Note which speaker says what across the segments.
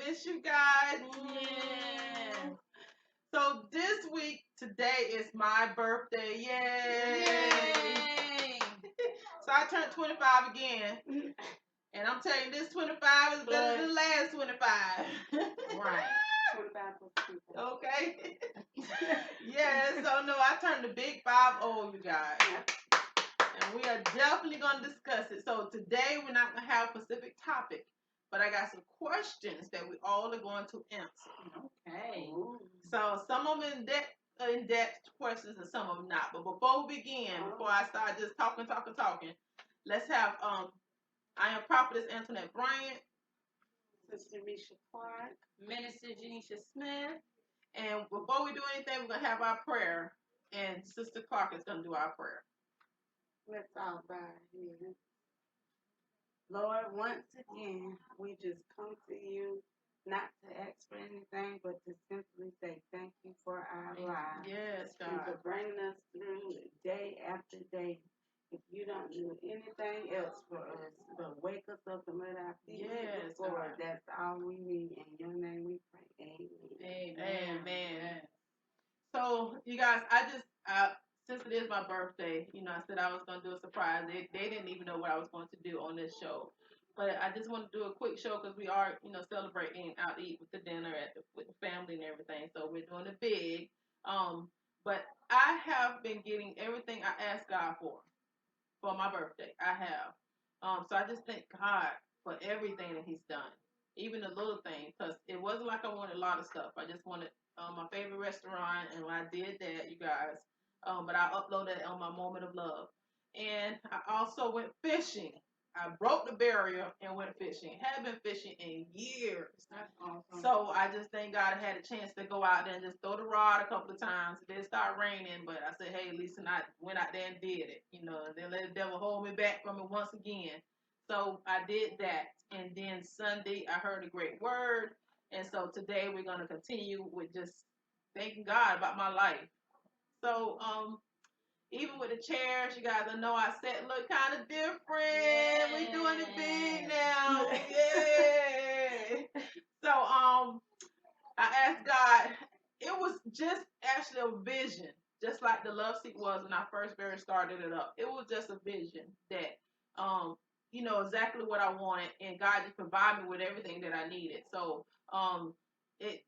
Speaker 1: miss you guys.
Speaker 2: Yeah.
Speaker 1: So this week, today is my birthday. Yay!
Speaker 2: Yay.
Speaker 1: So I turned 25 again. And I'm telling you, this 25 is better than the last 25.
Speaker 2: Right.
Speaker 3: 25
Speaker 1: Okay. Yeah, so no, I turned the big 5-0, you guys. And we are definitely going to discuss it. So today we're not going to have a specific topic, but I got some questions that we all are going to answer.
Speaker 2: Okay.
Speaker 1: So some of them in-depth questions and some of them not. But before we begin, before I start just talking, let's have I am Prophetess Antoinette Bryant,
Speaker 3: Sister Misha Clark,
Speaker 2: Minister Janisha Smith.
Speaker 1: and before we do anything, we're going to have our prayer, and Sister Clark is going to do our prayer.
Speaker 3: let's all bow here. Lord, once again, we just come to you not to ask for anything, but to simply say thank you for our lives.
Speaker 1: Yes,
Speaker 3: And
Speaker 1: God.
Speaker 3: for bringing us through day after day. If you don't do anything else for us, but wake us up and let our feet hit the floor, that's all we need. In your name we pray. Amen.
Speaker 1: Amen. So, you guys, since it is my birthday, I said I was going to do a surprise. They didn't even know what I was going to do on this show. But I just want to do a quick show because we are, celebrating out to eat with the dinner with the family and everything. So we're doing it big. But I have been getting everything I asked God for my birthday. I have. So I just thank God for everything that He's done, even the little things. Because it wasn't like I wanted a lot of stuff. I just wanted my favorite restaurant, and when I did that, you guys. But I uploaded it on my Moment of Love, and I also went fishing. I broke the barrier and went fishing. Haven't been fishing in years.
Speaker 3: That's awesome.
Speaker 1: So I just thank God I had a chance to go out there and just throw the rod a couple of times. It did start raining, but I said, hey, at least I went out there and did it. And then let the devil hold me back from it once again. So I did that. And then Sunday, I heard a great word. And so today we're going to continue with just thanking God about my life. So, even with the chairs, you guys, I know our set look kind of different. We doing it big now. Yay! So, I asked God, it was just actually a vision, just like the love seat was when I first started it up. It was just a vision that, exactly what I wanted, and God just provided me with everything that I needed. So, it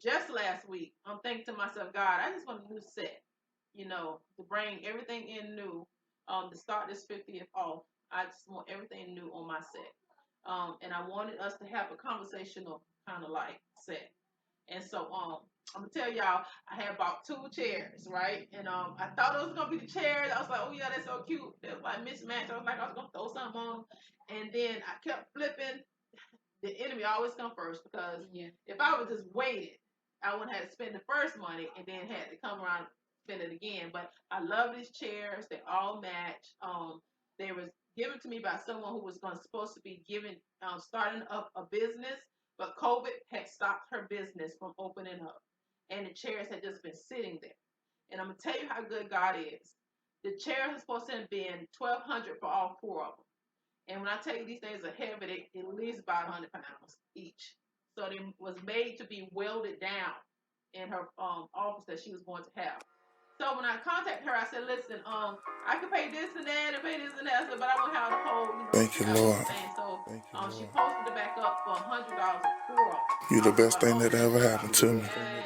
Speaker 1: just last week, I'm thinking to myself, God, I just want a new set. To bring everything in new, to start this 50th off. I just want everything new on my set. And I wanted us to have a conversational kind of like set. And so, I'm going to tell y'all, I had bought 2 chairs, right? And I thought it was going to be the chairs. I was like, oh, yeah, that's so cute. It was like mismatched. I was like, I was going to throw something on. And then I kept flipping. The enemy always come first because if I would just waited, I wouldn't have to spend the first money and then had to come around spend it again. But I love these chairs. They all match. They was given to me by someone who was supposed to be starting up a business, but COVID had stopped her business from opening up, and the chairs had just been sitting there. And I'm gonna tell you how good God is. The chairs are supposed to have been $1,200 for all 4 of them, and when I tell you these things are heavy, they at least about 100 pounds each. So they was made to be welded down in her office that she was going to have. So when I contacted her, I said, listen, I could pay this and that and pay this and that, but I won't have the whole,
Speaker 4: Thank you, Lord.
Speaker 1: So she posted it back up for $100 a pour.
Speaker 4: You're the best thing that ever happened to me.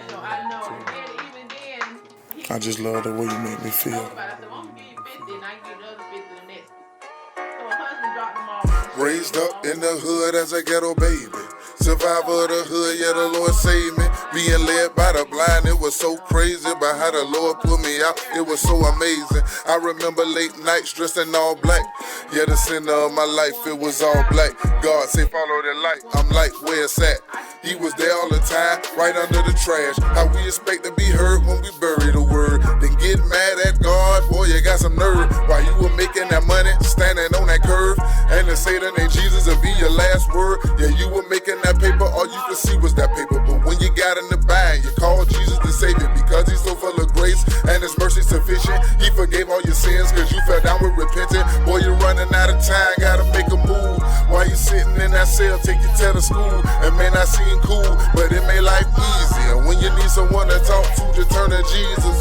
Speaker 1: So I know. And then even then,
Speaker 4: I just love the way you make me feel.
Speaker 1: I said, well, I'm going to give you 50 and I can give the other 50 the next week. So her husband dropped them off.
Speaker 4: Raised up in the hood as a ghetto baby. Survivor of the hood, yeah, the Lord saved me. Being led by the blind, it was so crazy. But how the Lord put me out, it was so amazing. I remember late nights dressed in all black. Yeah, the center of my life, it was all black. God say follow the light, I'm like, where it's at? He was there all the time, right under the trash. How we expect to be heard when we bury the word. Then get mad at God, boy, you got some nerve. While you were making that money, standing on that curve. And to say the name Jesus will be your last word. Yeah, you were making that paper, all you could see was that paper. But when you got in the bind, you called Jesus the Savior. Because he's so full of grace and his mercy sufficient. He forgave all your sins cause you fell down with repenting. Boy, you're running out of time, gotta make a move. While you sitting in that cell, take your tail to school. And man, I I seem cool, but it made life easier. When you need someone to talk to, just turn to Jesus.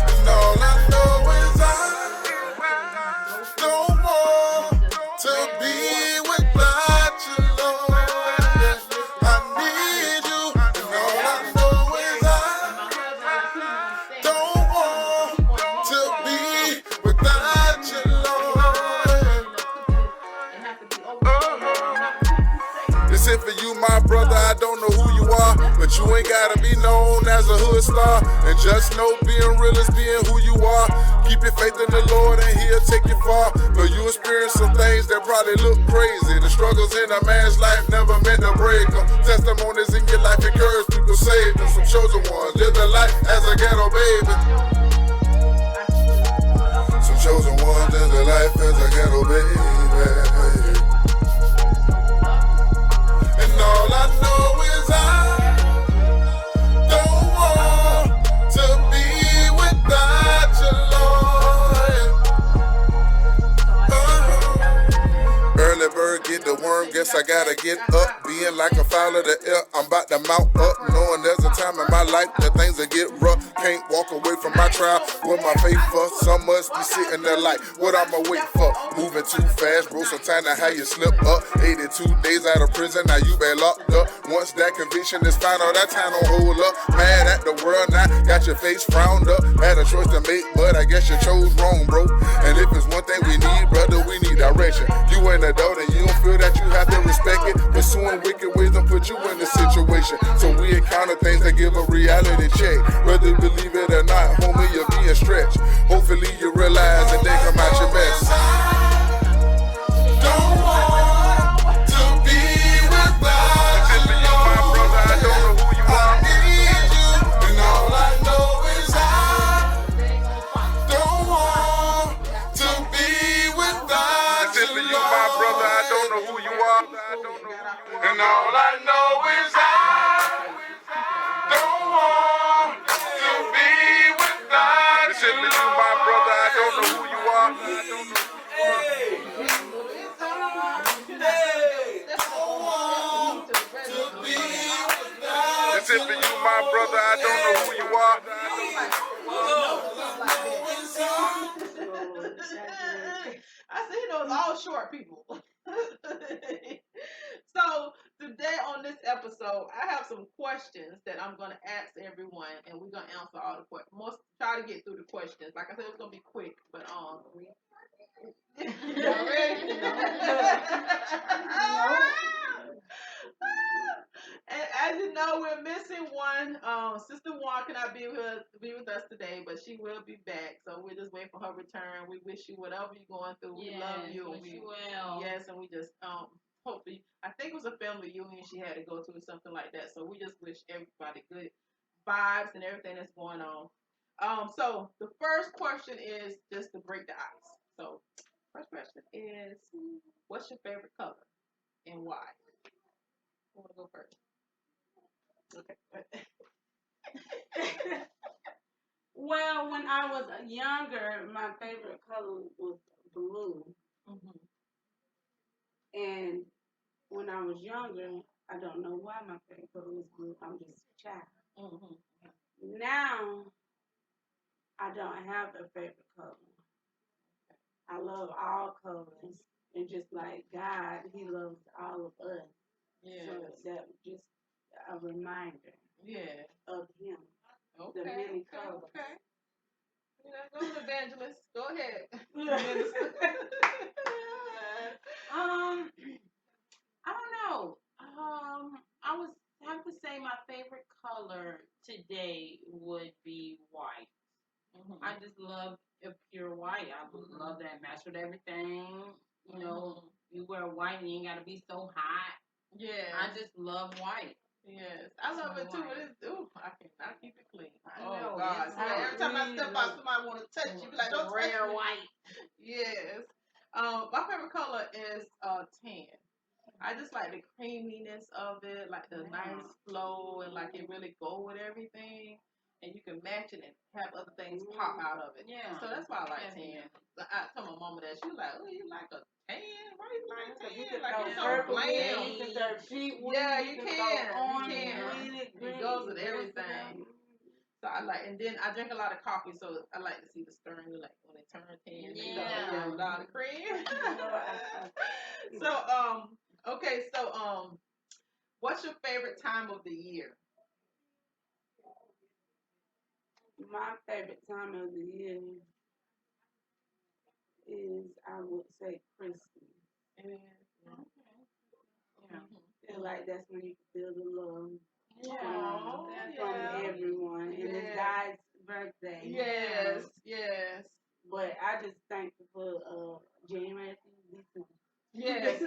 Speaker 4: And all I know is I don't want to be without you, Lord. I need you. And all I know is I don't want to be without you, Lord. This it for you, my brother. I don't know who you are, but you ain't gotta be known as a hood star. And just know being real is being who you are. Keep your faith in the Lord and He'll take you far. But you experience some things that probably look crazy. The struggles in a man's life never meant to break them. Testimonies in your life encourage people, save them. Some chosen ones live their life as a ghetto baby. Some chosen ones live their life as a ghetto baby. And all I know is I don't want to be without you, Lord. Early bird get the worm, guess I gotta get up. Being like a fowl of the air, I'm about to mount up. Knowing there's a time in my life that things will get rough. Can't walk away from my trial with my faith for. Some must be sitting there like, what I'ma wait for? Moving too fast, bro, sometimes I how you slip up. 82 days out of prison, now you been locked up. Once that conviction is final, that time don't hold up. Mad at the world now, got your face frowned up. Had a choice to make, but I guess you chose wrong, bro. And if it's one thing we need, brother, we need direction. You an adult and you don't feel that you have to respect it. Pursuing wicked ways don't put you in the situation. So we encounter things that give a reality check. Whether you believe it or not, homie, you're being stretched. Hopefully you realize and then come out your mess. Don't want to be without you, my brother. I don't know who you are. I need you, and all I know is I don't want to be without you, my brother. I don't know who you are, and all I know is I don't want to be without you, my brother. I don't know who you are. It's it for you, my brother. I don't know who you are.
Speaker 1: I see those all short people. So today on this episode, I have some questions that I'm gonna ask everyone, and we're gonna answer all the questions. Most try to get through the questions. Like I said, it's gonna be quick, but y'all ready? And as you know, we're missing one. Sister Juan cannot be with us today, but she will be back. So we're just waiting for her return. We wish you whatever you're going through. We love you.
Speaker 2: Wish you well.
Speaker 1: Yes, and we just hopefully, I think it was a family union she had to go to or something like that. So we just wish everybody good vibes and everything that's going on. So the first question is just to break the ice. So first question is, what's your favorite color and why? I want to go first. Okay.
Speaker 3: Well, when I was younger, my favorite color was blue.
Speaker 1: Mm-hmm.
Speaker 3: And when I was younger, I don't know why my favorite color was blue. I'm just a child.
Speaker 1: Mm-hmm.
Speaker 3: Now, I don't have a favorite color. I love all colors. And just like God, He loves all of us.
Speaker 1: Yeah.
Speaker 3: So that just a reminder of Him.
Speaker 1: Okay.
Speaker 3: The many colors.
Speaker 1: Okay. Yeah, go evangelist. Go ahead. Minister.
Speaker 2: I don't know. I would have to say my favorite color today would be white.
Speaker 1: Mm-hmm.
Speaker 2: I just love a pure white. I would love that match with everything. You know, you wear white and you ain't gotta be so hot.
Speaker 1: Yeah.
Speaker 2: I just love white.
Speaker 1: Yes, I love it too. But it's I cannot keep it clean.
Speaker 2: Oh
Speaker 1: God! Every time I step out, somebody want to touch you. Like, don't touch
Speaker 2: rare
Speaker 1: me.
Speaker 2: White.
Speaker 1: Yes. My favorite color is tan. I just like the creaminess of it, like the nice flow, and like it really go with everything. and you can match it and have other things pop out of it.
Speaker 2: Yeah.
Speaker 1: So that's why I like tan. I told my mama that, she was like, "Oh, you like a tan? Why you like tan? Like it's so bland."
Speaker 3: You can go cheap with
Speaker 1: Yeah,
Speaker 3: it.
Speaker 1: you can.
Speaker 3: It
Speaker 1: goes with everything. So I like, and then I drink a lot of coffee, so I like to see the stirring, like when it turns tan.
Speaker 2: Yeah.
Speaker 1: With all the cream. So okay, so what's your favorite time of the year?
Speaker 3: My favorite time of the year is, I would say, Christmas.
Speaker 1: Okay.
Speaker 3: Yeah. Feel like that's when you feel the love
Speaker 1: Yeah.
Speaker 3: from everyone. And it's God's birthday.
Speaker 1: Yes.
Speaker 3: But I just thankful for January through December.
Speaker 1: Yes.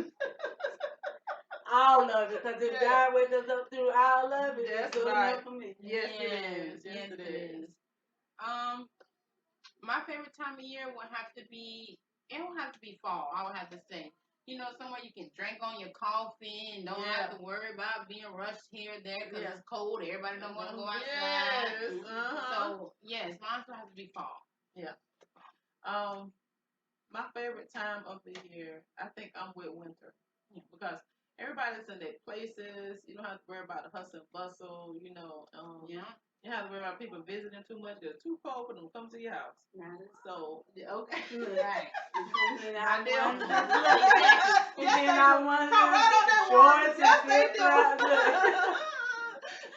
Speaker 3: All of it, because if God wakes us up through all of it,
Speaker 1: That's
Speaker 3: it's good
Speaker 1: right.
Speaker 3: enough for me.
Speaker 1: Yes, it is.
Speaker 2: My favorite time of year would have to be, it would have to be fall, I would have to say. You know, somewhere you can drink on your coffee and don't have to worry about being rushed here or there because it's cold. Everybody don't want to go outside.
Speaker 1: Yes.
Speaker 2: So, yes, mine would have to be fall.
Speaker 1: Yeah. My favorite time of the year, I think I'm with winter. Because everybody's in their places. You don't have to worry about the hustle and bustle. You know, you don't have to worry about people visiting too much. It's too cold for them to come to your house. So, okay.
Speaker 2: Right.
Speaker 1: I know. Yes, they do.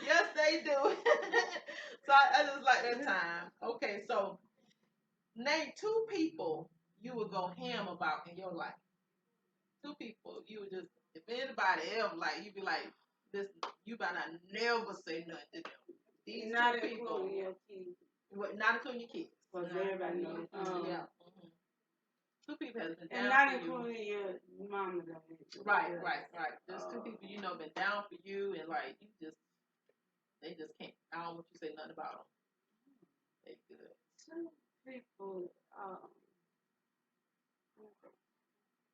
Speaker 1: Yes, they do. So I just like that time. Okay, so name 2 people you would go ham about in your life. 2 people you would just, if anybody else, like, you'd be like, this, you better never say nothing to them. These
Speaker 3: not
Speaker 1: 2 people.
Speaker 3: Including your kids.
Speaker 1: Not including your kids.
Speaker 3: Because everybody knows.
Speaker 1: Yeah. 2 people has been down
Speaker 3: and not
Speaker 1: for
Speaker 3: including
Speaker 1: you.
Speaker 3: your mama.
Speaker 1: Right. Just 2 people you know been down for you, and like they just can't. I don't want you to say nothing about them. They good.
Speaker 3: 2 people.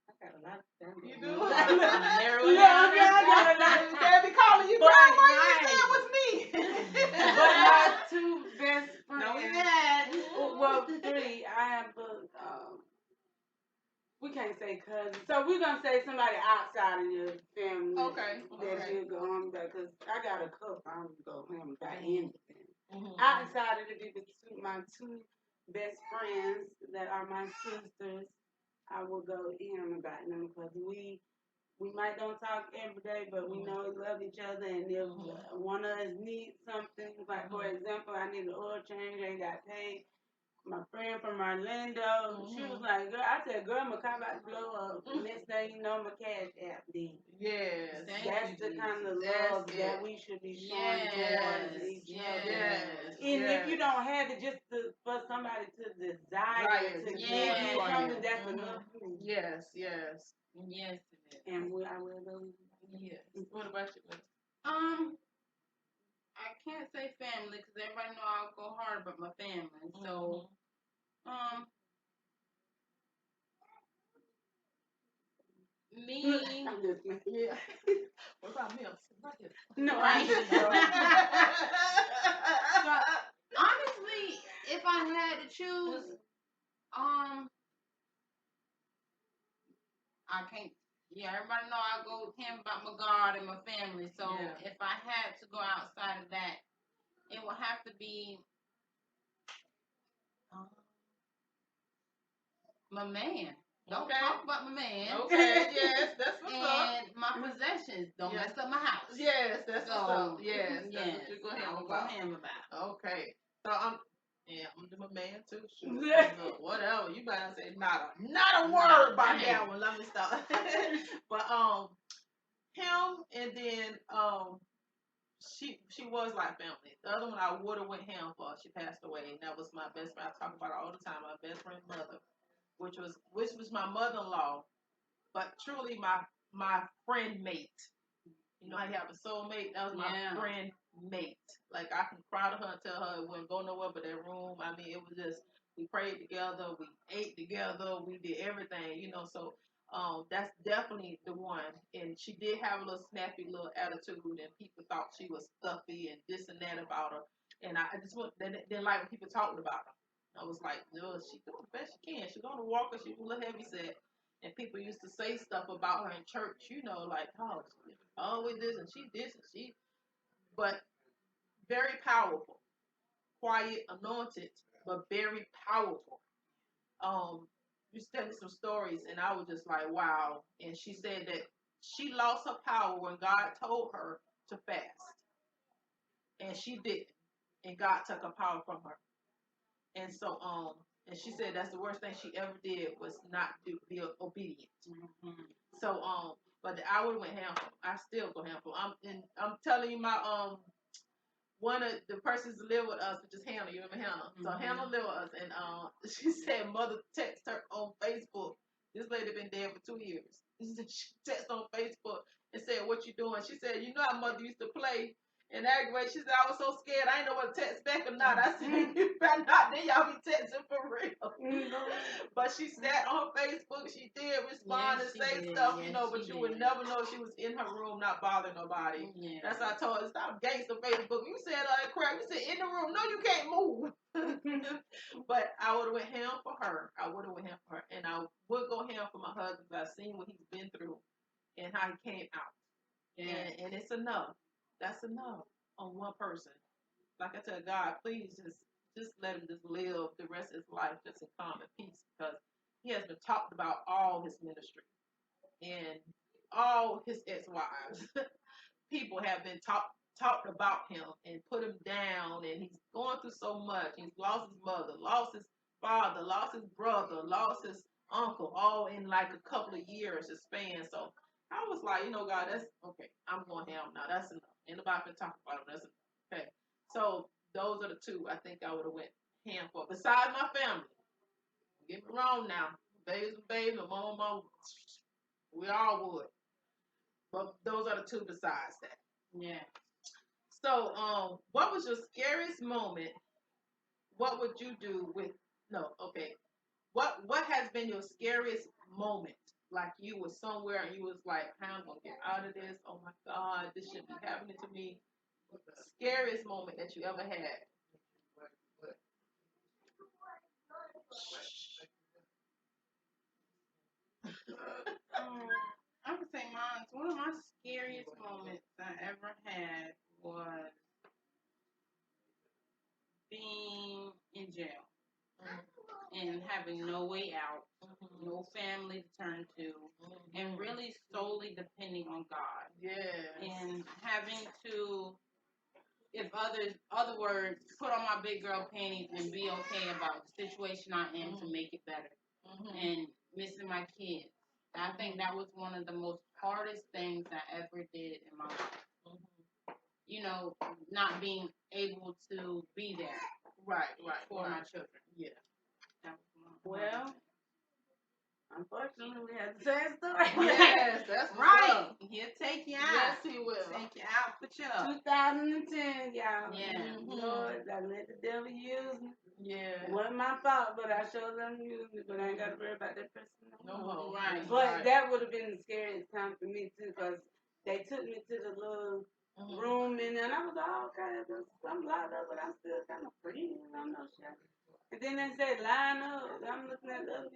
Speaker 3: I got a lot of family.
Speaker 1: You do?
Speaker 2: Narrow it down.
Speaker 1: They'll be calling you, girl, why you say it was me?
Speaker 3: But my 2 best friends.
Speaker 2: No, we had.
Speaker 3: Well, 3. I have we can't say cousins. So we're going to say somebody outside of your family.
Speaker 1: Okay.
Speaker 3: That you go home about. Because I got a couple. I don't go home about anything. Outside of the people, my 2 best friends that are my sisters, I will go in about them because we might don't talk every day, but we know we love each other. And if one of us needs something, like for example, I need an oil change, I ain't got paid. My friend from Orlando, she was like, "Girl," I said, "Girl, my car about to blow up." Next thing you know, my cash app did.
Speaker 1: Yes.
Speaker 3: That's the kind of love that we should be showing towards each other. And if you don't have it, just for somebody to desire to give you something, that's enough.
Speaker 1: Yes.
Speaker 2: Yes, it is.
Speaker 3: And I will go.
Speaker 1: Yes. What about you?
Speaker 2: I can't say family because everybody know I'll go hard about my family. So, me.
Speaker 3: I'm just
Speaker 1: Yeah. What about me?
Speaker 3: No,
Speaker 2: right. So, honestly, if I had to choose, I can't. Yeah, everybody know I go with him about my God and my family. So if I had to go outside of that, it would have to be my man. Don't talk about my man.
Speaker 1: Okay, yes, that's what's up.
Speaker 2: And my possessions. Don't mess up my house.
Speaker 1: Yes, that's what's up. Yes, that's
Speaker 2: yes.
Speaker 1: what you're going
Speaker 2: to go ham about.
Speaker 1: Okay. So I'm gonna do my man too. Sure. Whatever. You better say not a word about that one. Let me stop. But him, and then she was like family. The other one I would have went ham for. She passed away, and that was my best friend. I talk about her all the time. My best friend's mother, which was my mother-in-law, but truly my friend mate. You know how you have a soulmate? That was my friend mate. Like, I can cry to her and tell her it wouldn't go nowhere but that room. I mean, it was just, we prayed together, we ate together, we did everything, you know. So that's definitely the one. And she did have a little snappy little attitude, and people thought she was stuffy and this and that about her. And I just didn't like when people talked about her. I was like, no, she doing the best she can. She's going to walk her. She's a little heavy set. And people used to say stuff about her in church, like, oh, she always this and she this and she. But very powerful, quiet, anointed, but very powerful. You sent me some stories, and I was just like, wow. And she said that she lost her power when God told her to fast, and she didn't, and God took her power from her. And so, and she said that's the worst thing she ever did was not be obedient. Mm-hmm. So, but I would have went ham. I still go ham. I'm telling you, my one of the persons that live with us, which is Hannah. You remember Hannah? Mm-hmm. So Hannah lived with us, and she said mother texted her on Facebook. This lady been dead for 2 years. She texted on Facebook and said, "What you doing?" She said, "You know how mother used to play and aggravate." She said, "I was so scared. I didn't know whether to text back or not." I said, "You better not. Then y'all be texting for real." But she sat on Facebook. She did respond and say stuff, but you would never know she was in her room, not bothering nobody. Yeah. That's how I told her, stop gangster Facebook. You said all that crap. You said in the room. No, you can't move. But I would have went ham for her. And I would go ham for my husband. I've seen what he's been through and how he came out. Yeah. And it's enough. That's enough on one person. Like I tell God, please just let him just live the rest of his life just in calm and peace, because he has been talked about all his ministry and all his ex-wives. People have been talked about him and put him down, and he's going through so much. He's lost his mother, lost his father, lost his brother, lost his uncle, all in like a couple of years of span. So I was like, God, that's okay. I'm going ham now. That's enough. Anybody been talking about him? That's enough. Okay. So those are the two I think I would have went ham for. Besides my family. Don't get me wrong now. Babies and babies, my mama, we all would. But those are the two besides that. Yeah. So, what was your scariest moment? What would you do with What has been your scariest moment? Like you were somewhere and you was like, how am I gonna get out of this? Oh my God, this shouldn't be happening to me. Scariest moment that you ever had?
Speaker 2: I would say mine. One of my scariest moments I ever had was being in jail and having no way out, no family to turn to, and really solely depending on God. Yeah. And having to, if other words, put on my big girl panties and be okay about the situation I am to make it better. And missing my kids. I think that was one of the most hardest things I ever did in my life. Not being able to be there. Right. For my children. Yeah.
Speaker 3: Well, unfortunately, we have the same story.
Speaker 2: Yes, that's right. He'll take you out.
Speaker 1: Yes, he will.
Speaker 2: Take you out for sure.
Speaker 3: 2010, y'all.
Speaker 2: Yeah.
Speaker 3: Lord, I let the devil use me.
Speaker 1: Yeah.
Speaker 3: It wasn't my fault, but I showed them use me, but I ain't got to worry about that person no more.
Speaker 2: Right.
Speaker 3: But that would have been the scariest time for me, too, because they took me to the little room, and then I was like, oh, okay, I'm locked up, but I'm still kind of free. I don't know shit. And then they said, line up. I'm looking at the other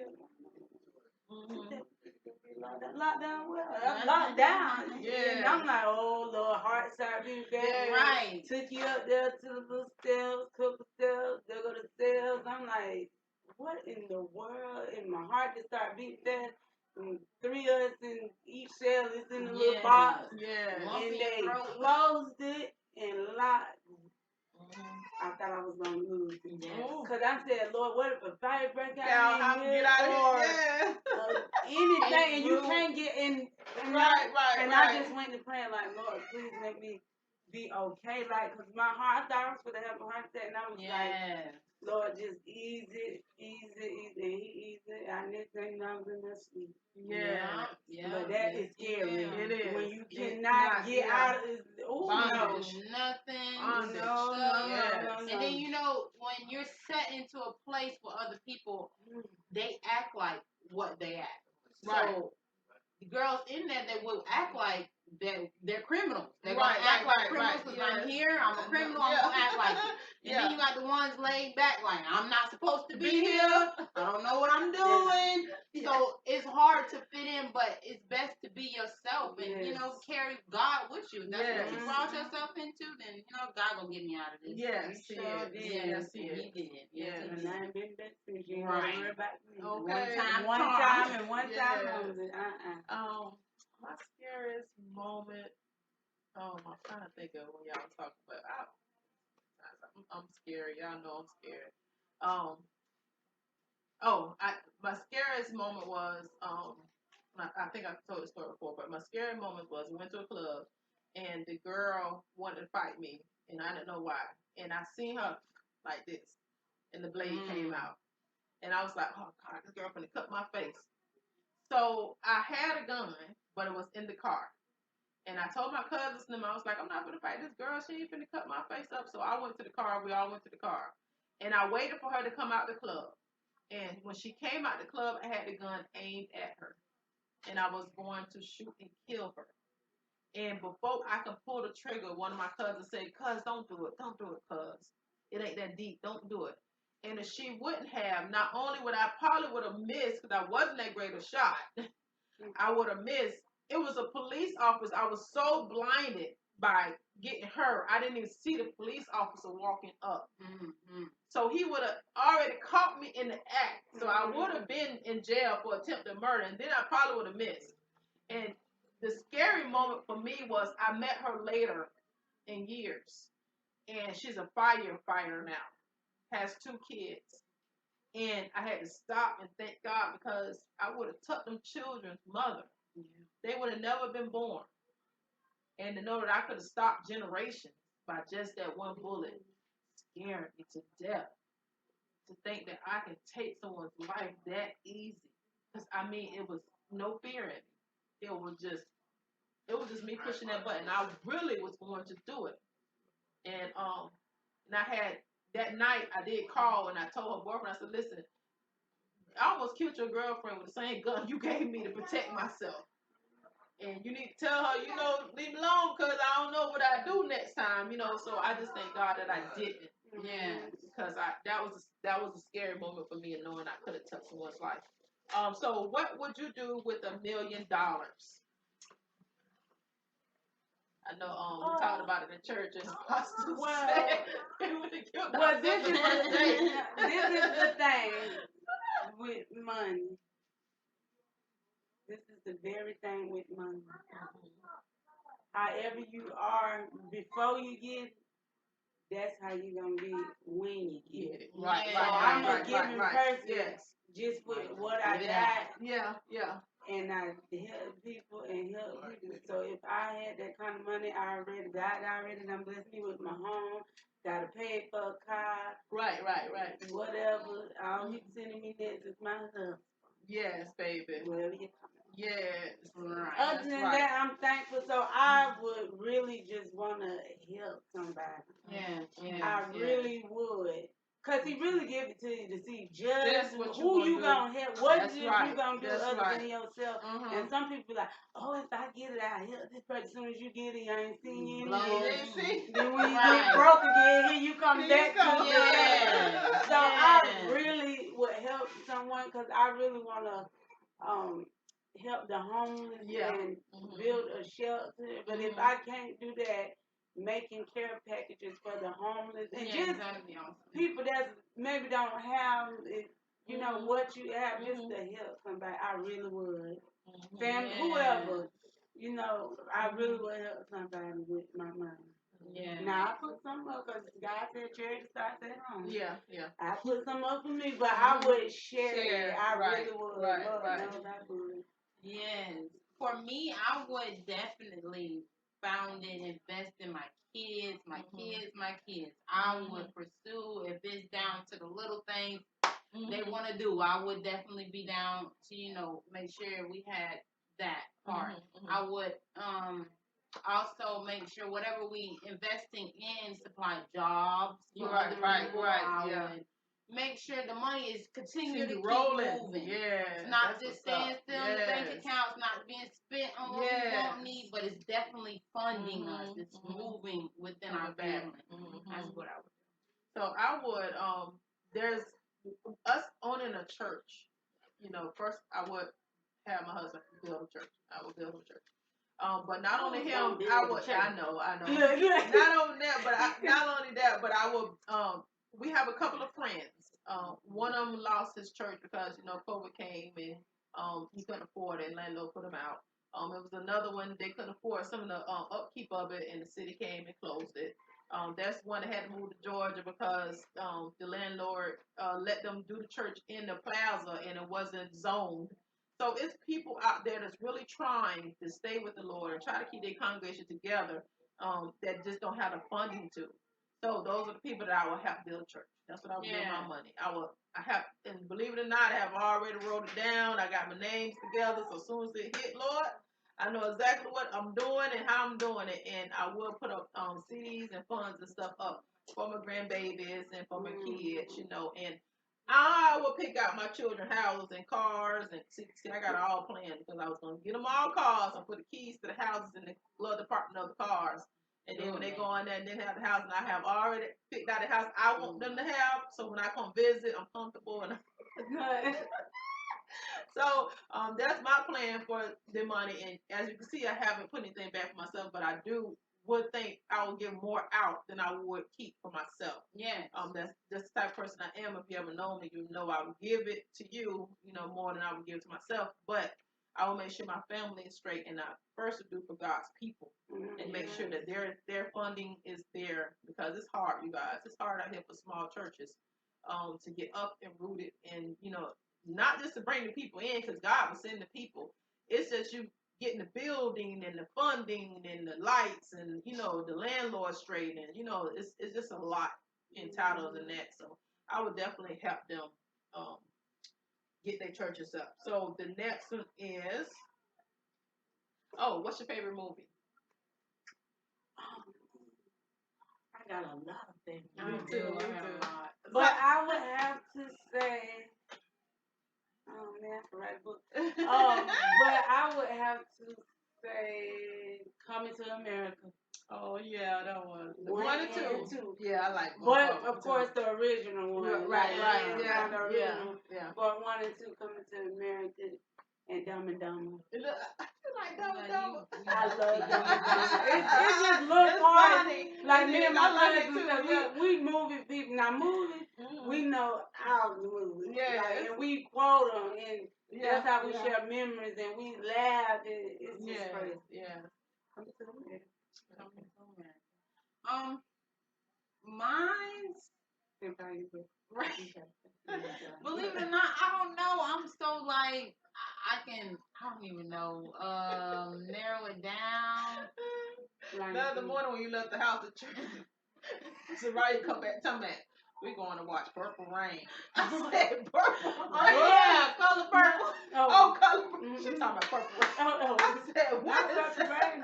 Speaker 3: Locked down well. Locked down. Yeah. And I'm like, oh Lord, heart started beating bad.
Speaker 2: Yeah, right.
Speaker 3: Took you up there to the little cells, couple cells, there go the cells. I'm like, what in the world? And my heart just started beating fast. And 3 of us in each cell is in the little box. Yeah. And they closed it and locked. I thought I was gonna lose it. Cause I said, Lord, what if a fire break out in here?
Speaker 1: Get out of here.
Speaker 3: Anything, and you can't get in. Right. I just went to praying like, Lord, please make me be okay. Like, cause my heart, I thought I was gonna have a heart attack, and I was like, Lord, just ease it. And he eased it. I next thing I was in that sleep. Yeah. But that is scary.
Speaker 1: It is.
Speaker 3: When you cannot get out of it.
Speaker 2: Nothing.
Speaker 3: No.
Speaker 2: And then, when you're set into a place with other people, they act like what they act. Right. So the girls in there, they will act like they're criminals. They're gonna act like criminals because I'm here. I'm a criminal. I'm gonna act like it. And then you got the ones laid back, like I'm not supposed to be here. I don't know what I'm doing. So it's hard to fit in, but it's best to be yourself and carry God with you. That's what you brought yourself into. Then God gonna get me out of this.
Speaker 1: Yes,
Speaker 2: He sure did.
Speaker 1: Yes,
Speaker 2: he did.
Speaker 3: Yes, and I ain't been back since. You ain't
Speaker 2: right.
Speaker 3: worry about me.
Speaker 1: Okay.
Speaker 3: One time and one time only.
Speaker 1: My scariest moment. I'm trying to think of when y'all talk about. I'm scared. Y'all know I'm scared. My scariest moment was I think I've told the story before, but my scary moment was we went to a club and the girl wanted to fight me and I didn't know why. And I seen her like this and the blade came out. And I was like, oh God, this girl finna cut my face. So I had a gun, but it was in the car. And I told my cousins and them, I was like, I'm not going to fight this girl. She ain't finna cut my face up. So I went to the car. We all went to the car. And I waited for her to come out the club. And when she came out the club, I had the gun aimed at her. And I was going to shoot and kill her. And before I could pull the trigger, one of my cousins said, cuz, don't do it. Don't do it, cuz. It ain't that deep. Don't do it. And if she wouldn't have, not only would I probably would have missed, because I wasn't that great a shot, I would have missed. It was a police officer. I was so blinded by getting hurt. I didn't even see the police officer walking up. Mm-hmm. So he would have already caught me in the act. So I would have been in jail for attempted murder, and then I probably would have missed. And the scary moment for me was I met her later in years, and she's a firefighter now, has 2 kids. And I had to stop and thank God because I would have took them children's mother. Yeah. They would have never been born. And to know that I could have stopped generations by just that one bullet scared me to death. To think that I can take someone's life that easy. Because, I mean, it was no fear in me. It was just me pushing that button. I really was going to do it. And I had, that night, I did call and I told her boyfriend, I said, listen, I almost killed your girlfriend with the same gun you gave me to protect myself. And you need to tell her, leave me alone because I don't know what I do next time, So I just thank God that I didn't. Yeah. Because that was a scary moment for me, and knowing I could have touched someone's life. So what would you do with $1 million? I know we talked about it in church and Pastor said
Speaker 3: this is the thing with money. This is the very thing with money. However you are before you get it, that's how you're going to be when you get it.
Speaker 1: Right.
Speaker 3: So I'm a giving person just with what I got.
Speaker 1: Yeah.
Speaker 3: And I help people and help people. So if I had that kind of money, God already done blessed me with my home. Got to pay for a car.
Speaker 1: Right.
Speaker 3: Whatever. All he's sending me next is my husband.
Speaker 1: Yes, baby.
Speaker 3: Wherever you come.
Speaker 1: Yes. Right.
Speaker 3: Other than that, I'm thankful. So I would really just want to help somebody.
Speaker 1: Yeah.
Speaker 3: I really would. Because he really give it to you to see just who you going to help. What is it you going to do other than yourself? And some people be like, oh, if I get it, I'll help this person. As soon as you get it, I ain't seen you in Then when you get broke again, here you come back to it. So I really would help someone because I really want to help the homeless and build a shelter. But if I can't do that, making care packages for the homeless and just people that maybe don't have what you have just to help somebody. I really would. Family, whoever, I really would help somebody with my money. Yeah. Now I put some up because God said charity starts at home. Yeah. I put some up for me, but I would share it. I really would. Lord knows I would.
Speaker 2: Yes. For me, I would definitely found and invest in my kids. I would pursue, if it's down to the little things they want to do, I would definitely be down to, make sure we had that part. I would also make sure whatever we investing in supply jobs for other people. I would, make sure the money is continuing to keep
Speaker 1: rolling.
Speaker 2: moving.
Speaker 1: Yeah,
Speaker 2: it's not just staying still in the bank account. It's not being spent on what we won't need, but it's definitely funding us. It's moving within our family. That's what I would do.
Speaker 1: So I would there's us owning a church. You know, first I would have my husband build a church. I would build a church. But not only him, I would. I know. not only that, not only that, but I would. We have a couple of friends. One of them lost his church because COVID came and he couldn't afford it, and landlord put him out. It was another one they couldn't afford some of the upkeep of it, and the city came and closed it. That's one that had to move to Georgia because the landlord let them do the church in the plaza and it wasn't zoned. So it's people out there that's really trying to stay with the Lord and try to keep their congregation together that just don't have the funding to. So those are the people that I will help build church. That's what I would do with my money. I have, and believe it or not, I have already wrote it down. I got my names together. So as soon as it hit, Lord, I know exactly what I'm doing and how I'm doing it. And I will put up CDs and funds and stuff up for my grandbabies and for my kids, and I will pick out my children houses and cars and see I got it all planned because I was gonna get them all cars and put the keys to the houses in the glove department of the cars. And then when they go in there and then have the house, and I have already picked out the house I want them to have. So when I come visit, I'm comfortable and so that's my plan for the money. And as you can see, I haven't put anything back for myself, but I would think I would give more out than I would keep for myself.
Speaker 2: Yeah.
Speaker 1: That's just the type of person I am. If you ever know me, you know I would give it to you, more than I would give it to myself. But I will make sure my family is straight, and I first do for God's people, and make sure that their funding is there because it's hard, you guys. It's hard out here for small churches, to get up and rooted, and not just to bring the people in because God will send the people. It's just you getting the building and the funding and the lights and the landlord straight, and it's just a lot entitled in that. So I would definitely help them get their churches up. So the next one is, what's your favorite movie?
Speaker 3: I got a lot of things.
Speaker 1: Me too.
Speaker 3: But I would have to say, oh man, I write a book. But I would have to say, Coming to America.
Speaker 1: Oh yeah, that one.
Speaker 3: One and two.
Speaker 1: Yeah, I like.
Speaker 3: But of course, the original one.
Speaker 1: Right.
Speaker 3: Yeah, the original.
Speaker 1: Yeah.
Speaker 3: But 1 and 2, Coming to America, and Dumb and Dumber.
Speaker 1: I like Dumb and Dumber.
Speaker 3: I love Dumb and Dumber. It's just little funny. Like me and my cousins, we movie people. Now movies, we know our movies. Yeah. And we quote them, and that's how we share memories, and we laugh. It's just crazy.
Speaker 1: Yeah.
Speaker 3: Coming to America.
Speaker 2: Mine's
Speaker 3: right.
Speaker 2: Believe it or not, I don't know. I'm so like I don't even know. Narrow it down.
Speaker 1: The other morning when you left the house at church, so right, come back, tell me that we're going to watch Purple Rain. I said Purple.
Speaker 2: Oh yeah, Color Purple.
Speaker 1: Color Purple. She's talking about Purple Rain. I said what is Purple Rain?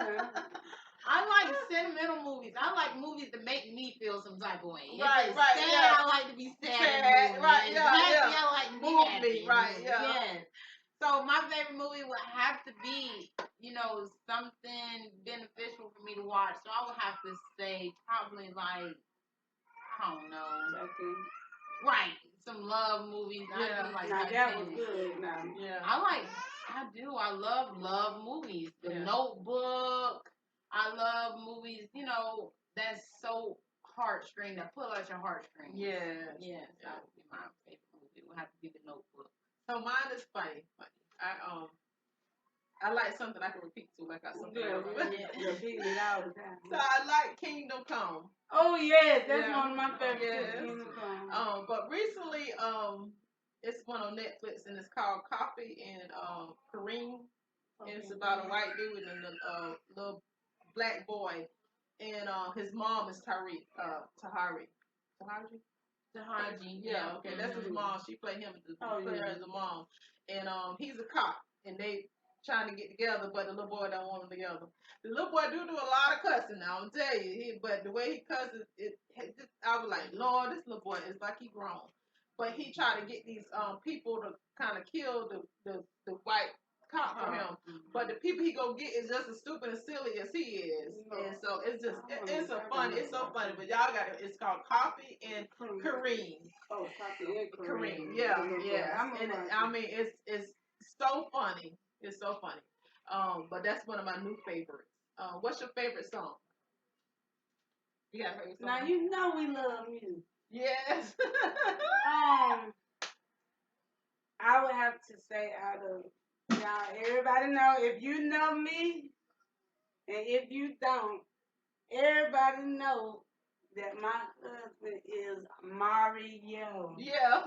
Speaker 2: I like sentimental movies. I like movies that make me feel some type of way.
Speaker 1: Right.
Speaker 2: Sad,
Speaker 1: Yeah.
Speaker 2: I like to be sad.
Speaker 1: Right. Yeah.
Speaker 2: I like to be happy.
Speaker 1: Right. Yeah.
Speaker 2: So my favorite movie would have to be, something beneficial for me to watch. So I would have to say probably like, I don't know.
Speaker 3: Okay.
Speaker 2: Right. Some love movies.
Speaker 1: Yeah.
Speaker 3: That was good.
Speaker 1: Yeah.
Speaker 2: I love movies. The Notebook. I love movies, that's so heartstring, that pull at your heartstrings.
Speaker 1: Yeah.
Speaker 2: That would be my favorite movie. It would have to be The Notebook.
Speaker 1: So mine is funny. I like something I can repeat to, like I something.
Speaker 3: Repeat it all the time.
Speaker 1: So I like Kingdom Come.
Speaker 3: Oh yes, that's one of my favorites.
Speaker 1: Yes.
Speaker 3: Kingdom Come.
Speaker 1: But recently, it's one on Netflix and it's called Coffee and Kareem. And it's about a white dude and a little black boy, and his mom is Tahaji. Yeah, okay, that's his mom. She played him play her as a mom, and he's a cop, and they trying to get together, but the little boy don't want them together. The little boy do a lot of cussing. Now I'm tell you, but the way he cusses, I was like, Lord, this little boy is like he grown. but he tried to get these people to kind of kill the white cop for him. But the people he go get is just as stupid and silly as he is, and so it's just it's so funny. But y'all got it. It's called Coffee and Kareem.
Speaker 3: Oh, Coffee and
Speaker 1: Kareem. Yeah. And I mean, it's so funny. It's so funny. But that's one of my new favorites. What's your favorite song? You got a favorite song?
Speaker 3: Now you know we love music.
Speaker 1: Yes.
Speaker 3: I would have to say out of y'all, everybody know, if you know me, and if you don't, everybody know that my husband is Mario.
Speaker 1: Yeah.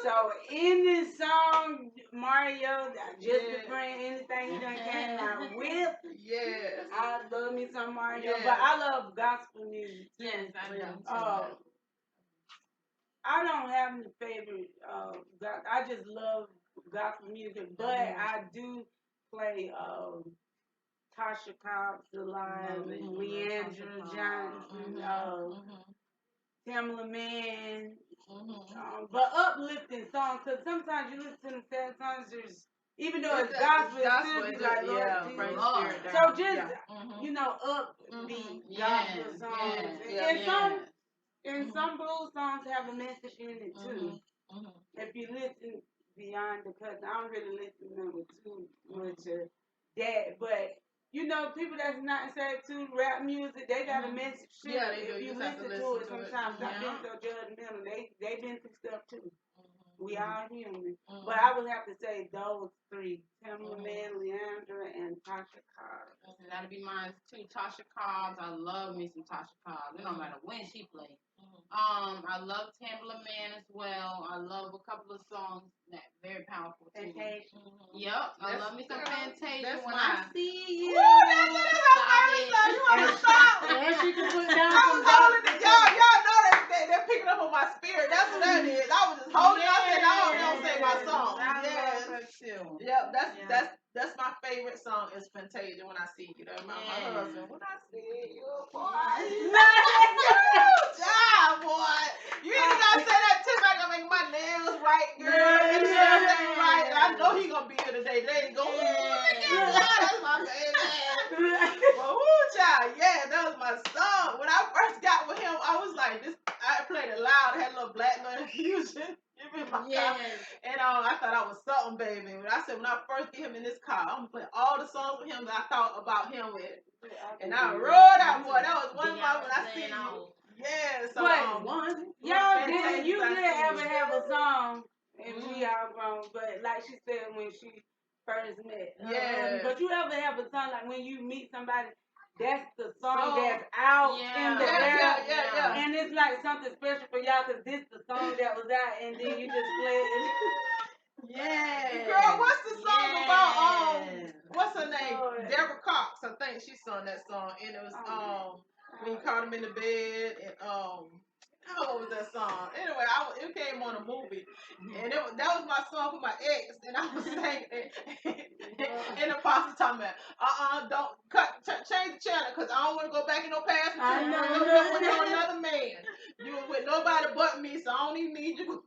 Speaker 3: So in this song, Mario, just to bring anything he done came out with.
Speaker 1: Yes.
Speaker 3: I love me some Mario, but I love gospel music.
Speaker 2: Yes, I do.
Speaker 3: I don't have any favorite. I just love gospel music, but I do play Tasha Cobbs alive, Leandra Johnson, Tamala Man, but uplifting songs. Cause sometimes you listen to them sad songs, there's even though it's gospel, it still be like Lord Jesus. So just upbeat gospel songs, and some blues songs have a message in it too. If you listen beyond the cut, I don't really listen to too much of that, but people that's not saved to rap music, they got a message too.
Speaker 1: Yeah, they do.
Speaker 3: If you listen to it, sometimes I've been so judgmental. They been through stuff too. We all human. But I would have to say those three: Tamala Man, Leandra, and Tasha Cobbs.
Speaker 2: That'll be mine too. Tasha Cobbs. I love me some Tasha Cobbs. It don't matter when she plays. I love Tamala Man as well. I love a couple of songs that very powerful too. Yep, I love me some Fantasia. When I see you,
Speaker 1: that's her favorite song. You want to stop?
Speaker 3: And she can put down
Speaker 1: some y'all know that they're picking up on my spirit. That's what that is. I was just holding up and I don't say my song. Yep, that's my favorite song is Fantasia. When I see you, that's my husband. When I see you, boy. Job, boy. You ain't gotta say that to me. I gotta make my nails right, girl. Make sure everything right. I know he gonna be here today. There you go. That's my baby. But child, yeah, that was my song. When I first got with him, I was like, this. I played it loud. Had a little black noise infusion. And I thought I was something, baby. When I first get him in this car, I'm gonna play all the songs with him that I thought about him with. And I rode out, boy. That was one of my when I see you. Yeah, so
Speaker 3: did you ever have a song? And we all grown, but like she said when she first met. But you ever have a song like when you meet somebody? That's the song that's out in the air. And it's like something special for y'all because this the song that was out and then you just play it.
Speaker 1: Girl, what's the song about? What's her name? Deborah Cox. I think she sung that song. And it was when you caught him in the bed and what was that song? Anyway, it came on a movie, and that was my song for my ex, and I was singing it. And the pastor talking about, don't change the channel, cause I don't want to go back in no past. I know another man. You were with nobody but me, so I don't even need you.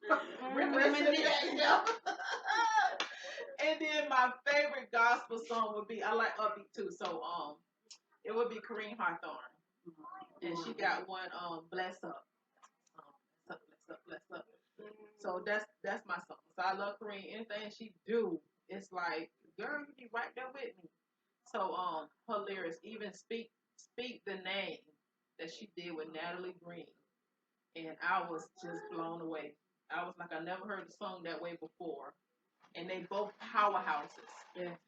Speaker 1: And then my favorite gospel song would be I like upbeat too, so it would be Kareem Hawthorne, and she got one Bless Up. Bless up. So that's my song. So I love Kareem. Anything she do, it's like, girl, you be right there with me. So her lyrics, even speak the name that she did with Natalie Green, and I was just blown away. I was like, I never heard the song that way before. And they both powerhouses. Yes.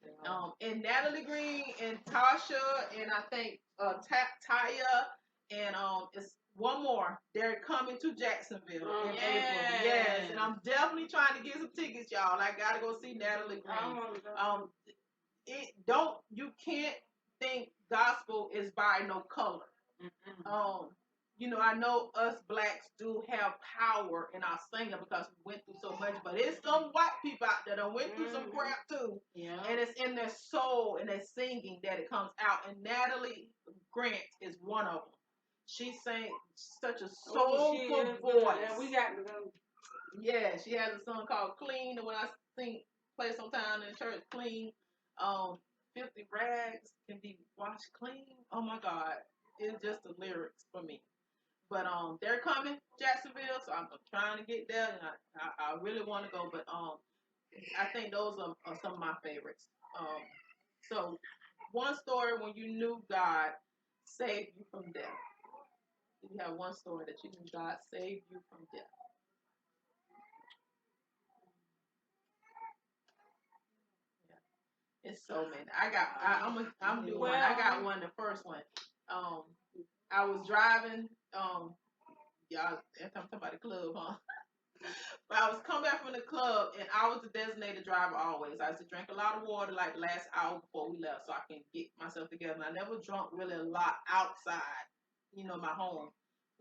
Speaker 1: And Natalie Green and Tasha and I think Taya and it's one more. They're coming to Jacksonville in April. Yes, and I'm definitely trying to get some tickets, y'all. I gotta go see Natalie Green. You can't think gospel is by no color. I know us blacks do have power in our singing because we went through so much, but it's some white people out there that went through some crap too. Yeah. And it's in their soul and their singing that it comes out. And Natalie Grant is one of them. She sang such a soulful voice.
Speaker 3: And we got to go.
Speaker 1: Yeah, she has a song called Clean. The one I sing play sometime in church, Clean. 50 rags can be washed clean. Oh my God. It's just the lyrics for me. But they're coming, Jacksonville, so I'm trying to get there, and I really want to go. But I think those are some of my favorites. So one story when you knew God saved you from death. You have one story that you knew God saved you from death. Yeah. It's so many. I'm doing one. I got one. The first one. I was driving. Y'all, I'm talking about the club, huh? But I was coming back from the club, and I was the designated driver always. I used to drink a lot of water like the last hour before we left so I can get myself together. And I never drunk really a lot outside, my home.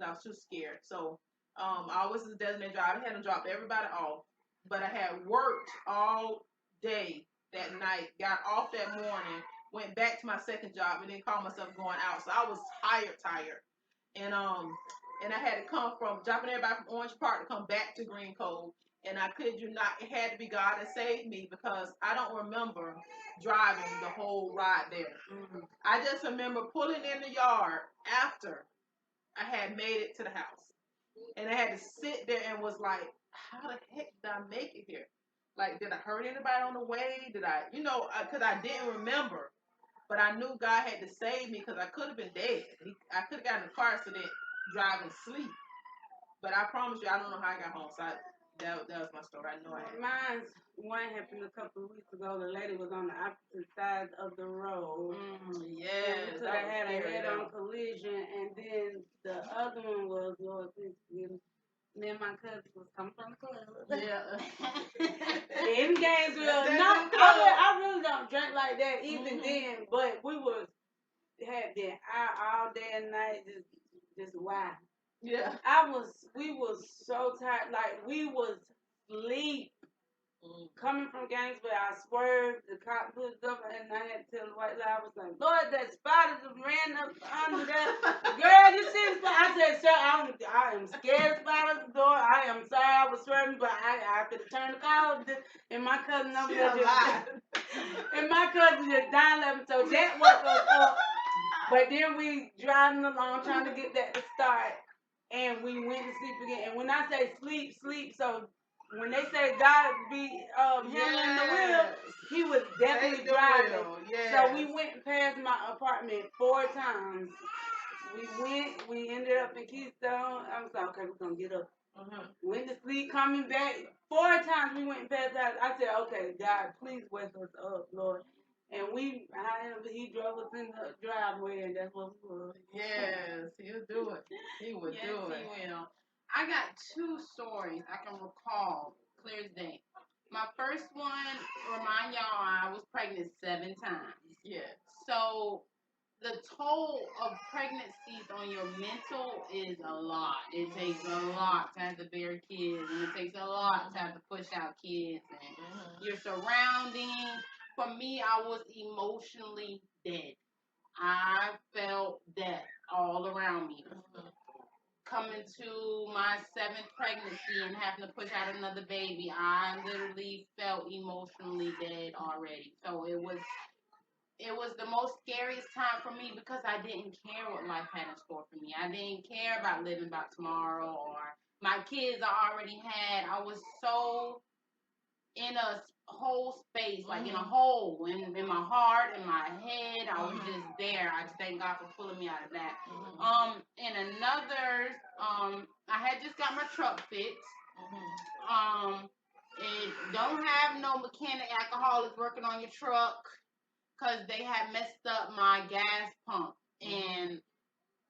Speaker 1: I was too scared. So I always was the designated driver. I hadn't dropped everybody off. But I had worked all day that night, got off that morning, went back to my second job, and then called myself going out. So I was tired. And I had to come from dropping everybody from Orange Park to come back to Green Cove. And I kid you not, it had to be God that saved me because I don't remember driving the whole ride there. Mm-hmm. I just remember pulling in the yard after I had made it to the house. And I had to sit there and was like, how the heck did I make it here? Like, did I hurt anybody on the way? Did I, because I didn't remember. But I knew God had to save me because I could have been dead. I could have gotten in a car accident driving sleep. But I promise you, I don't know how I got home. So that was my story. I know I had.
Speaker 3: Mine's one happened a couple of weeks ago. The lady was on the opposite side of the road.
Speaker 1: Yes.
Speaker 3: So they had a head-on collision. And then the other one was, Lord, please forgive me. Me and my cousin was coming from the club. Yeah. In Gainesville. I really don't drink like that even then, but we had been out all day and night just wild. Yeah. We was so tired, like we was sleep. Coming from Gainesville, I swerved, the cop pulled up, and I had to tell the white guy, I was like, Lord, that spider just ran up under there. Girl, you see the spider? I said, sir, I am scared of spiders at the door. I am sorry I was swerving, but I could have turned the car off, and my cousin over there just dying laughing, so that woke us up. But then we driving along trying to get that to start, and we went to sleep again. And when I say sleep, so when they say God be handling the wheel, he was definitely driving. Yes. So we went past my apartment 4 times. We ended up in Keystone. I was like, okay, we're going to get up. Went to sleep, coming back. 4 times we went past that. I said, okay, God, please wake us up, Lord. And he drove us in the driveway, and that's what we were.
Speaker 1: Yes, he'll do it. He would do it.
Speaker 2: Yes, he will. I got 2 stories I can recall clear as day. My first one, remind y'all, I was pregnant 7 times.
Speaker 1: Yeah.
Speaker 2: So the toll of pregnancies on your mental is a lot. It takes a lot to have to bear kids, and it takes a lot to have to push out kids and your surroundings. For me, I was emotionally dead. I felt death all around me. Coming to my 7th pregnancy and having to push out another baby, I literally felt emotionally dead already. So it was the most scariest time for me because I didn't care what life had in store for me. I didn't care about living about tomorrow or my kids I already had. I was so in a whole space, like in a hole in my heart, in my head. I was just there. I just thank God for pulling me out of that. And another, I had just got my truck fixed. It don't have no mechanic alcoholics working on your truck because they had messed up my gas pump, and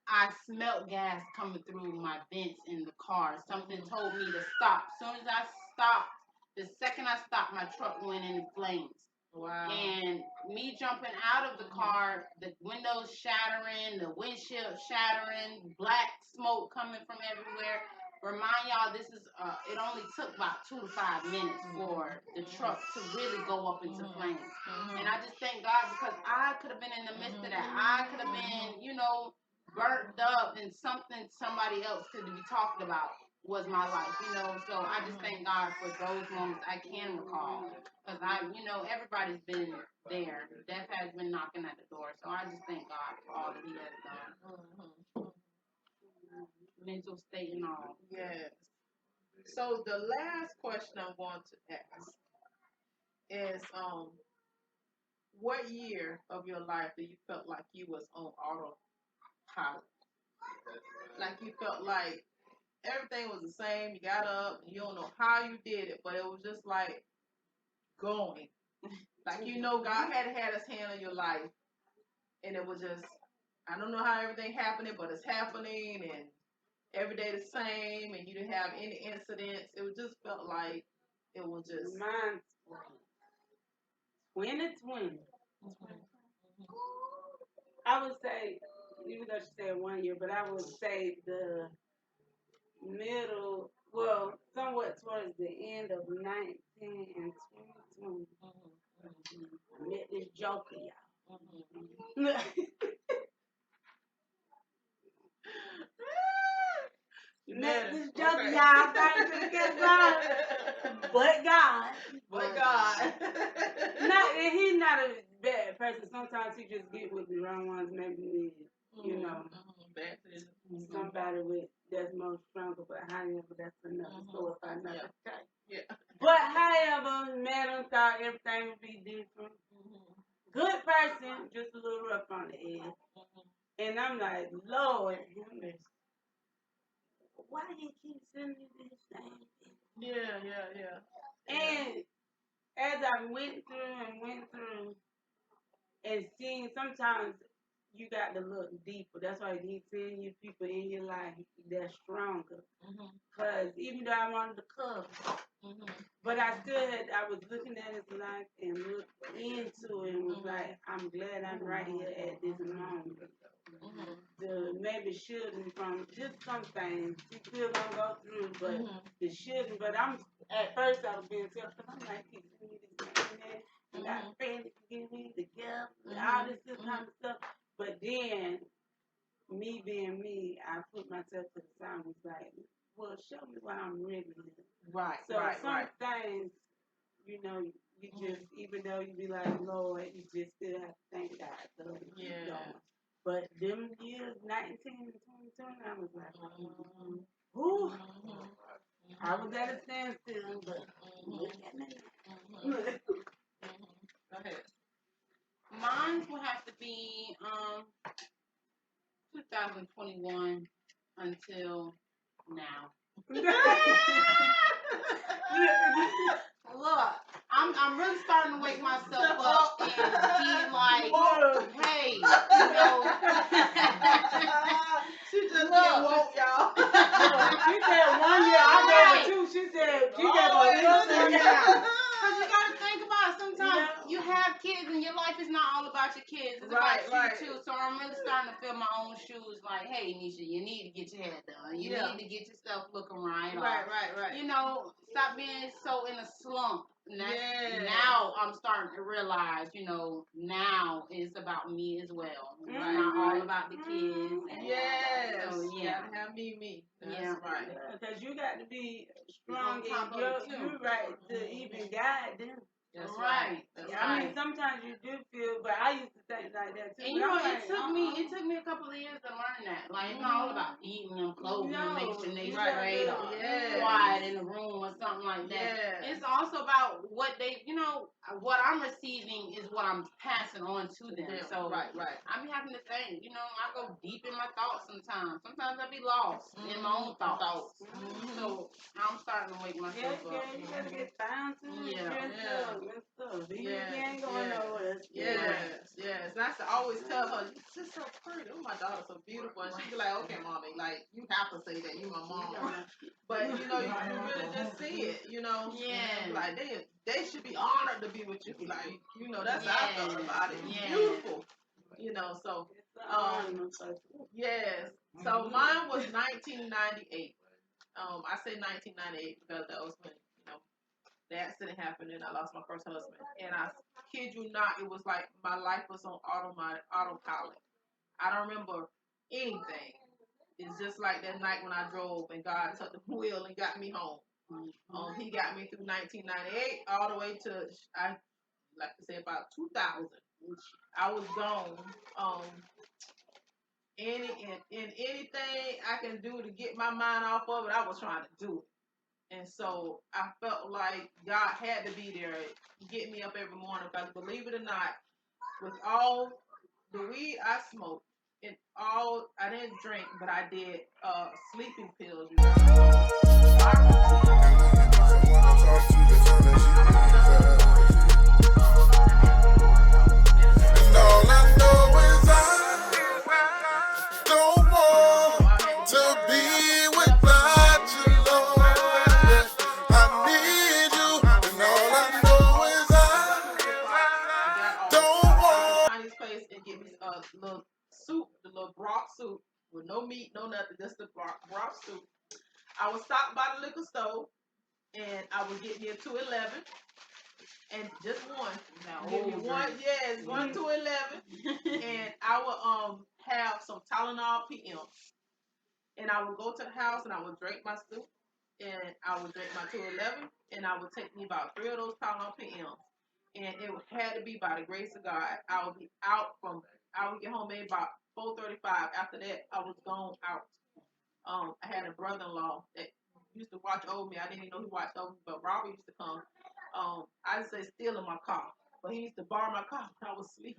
Speaker 2: I smelled gas coming through my vents in the car. Something told me to stop. As soon as I stopped, the second I stopped, my truck went in flames. Wow. And me jumping out of the car, the windows shattering, the windshield shattering, black smoke coming from everywhere. Remind y'all, this is it only took about 2 to 5 minutes for the truck to really go up into flames. And I just thank God because I could have been in the midst of that. I could have been, burnt up and somebing somebody else could be talking about. was my life, So I just thank God for those moments I can recall. Because everybody's been there. Death has been knocking at the door. So I just thank God for all that He has done. Mental state and all.
Speaker 1: Yes. So the last question I want to ask is, what year of your life do you felt like you was on autopilot? Like you felt like everything was the same. You got up, and you don't know how you did it, but it was just like going. Like God had His hand on your life, and it was just, I don't know how everything happening, but it's happening, and every day the same, and you didn't have any incidents. It was just felt like it was just.
Speaker 3: Mine's 2020. I would say, even though she said 1 year, but I would say the middle, well, somewhat towards the end of 19 and 2020. I met this joker, y'all. Met this joker, y'all. Trying to get God. But God.
Speaker 1: But God.
Speaker 3: And he's not a bad person. Sometimes he just get with the wrong ones, maybe somebody that's more stronger, but however, that's another story for another day.
Speaker 1: Yeah.
Speaker 3: But however, met him, thought everything would be different. Good person, just a little rough on the edge. And I'm like, Lord, why do you keep sending me this thing?
Speaker 1: Yeah.
Speaker 3: And as I went through and seeing, sometimes you got to look deeper. That's why He's sending you people in your life that's stronger. Because even though I wanted to cover, but I was looking at His life and looked into it and was like, I'm glad I'm right here at this moment. The maybe shielding from just some things. You still gonna go through, but the shielding. But at first I was being tough because I'm like, keep sending me this thing, and got friends that can get me together, all this kind of stuff. But then, me being me, I put myself to the side and was like, well, show me why I'm really here.
Speaker 1: Right.
Speaker 3: So some things, you just, even though you be like, Lord, you just still have to thank God. So but them years, 19 and 2020, I was like, whoo. I was at a standstill, but look at me now.
Speaker 1: Go ahead.
Speaker 2: Mine will have to be 2021 until now. Look, I'm really starting to wake myself up and be like, hey,
Speaker 1: She just being woke, y'all.
Speaker 3: She said 1 year, I gave her 2. She said she gave her 1 year.
Speaker 2: Because you got to think about it. Sometimes you have kids and your life is not all about your kids. It's about you too. So I'm really starting to feel my own shoes like, hey, Nisha, you need to get your hair done. You need to get yourself looking right.
Speaker 1: Right.
Speaker 2: Stop being so in a slump. Now I'm starting to realize, now it's about me as well. It's not all about the kids.
Speaker 1: So, you gotta have me. That's right.
Speaker 3: Because you got to be strong in you're right to even guide them.
Speaker 1: That's right.
Speaker 3: I mean, sometimes you do feel, but I used to think like that too.
Speaker 2: And it took me a couple of years to learn that. Like, it's not all about feeding them, clothing them, make sure they straight or quiet in the room or something like that. It's also about what they, what I'm receiving is what I'm passing on to them. So
Speaker 1: right.
Speaker 2: I be having to think, I go deep in my thoughts sometimes. Sometimes I be lost in my own thoughts. So I'm starting to wake myself up.
Speaker 3: Yeah, you gotta get down to it. You ain't going nowhere.
Speaker 1: Yes. And I always tell her, you're just so pretty. Oh, my daughter's so beautiful. And she be like, okay, mommy, like, you have to say that. You my mom. But, you really just see it,
Speaker 2: Yeah.
Speaker 1: Like, they should be honored to be with you. Like, that's how I felt about it. Beautiful. So, yes. So mine was 1998. I say 1998 because that was when, the accident happened and I lost my first husband. And I kid you not, it was like my life was on autopilot. I don't remember anything. it's just like that night when I drove and God took the wheel and got me home. He got me through 1998 all the way to, I like to say, about 2000. I was gone. In anything I can do to get my mind off of it, I was trying to do it. And so I felt like God had to be there, get me up every morning. Because believe it or not, with all the weed I smoked, and all I didn't drink, but I did sleeping pills. You know? Little soup, the little broth soup with no meat, no nothing, just the broth soup. I would stop by the liquor store and I would get me a 211 and just one. Now, give me one, yes, 1 211, and I would have some Tylenol PMs, and I would go to the house and I would drink my soup, and I would drink my 211, and I would take me about 3 of those Tylenol PMs, and it had to be by the grace of God. I would be out from. I would get home maybe about 4:35. After that, I was gone out. I had a brother-in-law that used to watch over me. I didn't even know he watched over me, but Robert used to come. I used to say steal in my car, but he used to borrow my car when I was asleep.